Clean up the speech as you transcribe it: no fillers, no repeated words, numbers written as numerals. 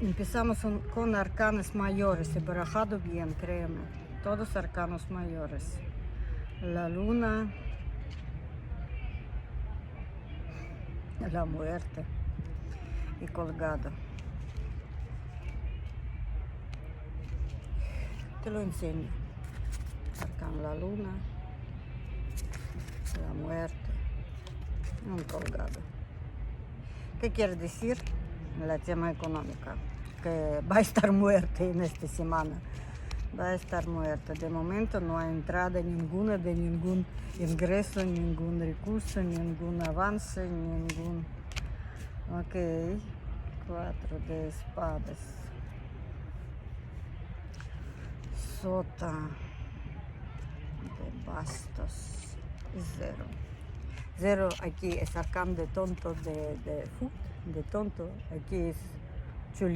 Empezamos con arcanos mayores, he barajado bien, créeme, todos arcanos mayores. La luna, la muerte y colgado. Te lo enseño. Arcano la luna, la muerte y un colgado. ¿Qué quiere decir? La tema económica, que va a estar muerta en esta semana. Va a estar muerta. De momento no hay entrada ninguna de ningún ingreso, ningún recurso, ningún avance, ningún... Ok, 4 de espadas. Sota de bastos. 0. 0 aquí es arcán de tonto, de tonto. Aquí es chulito.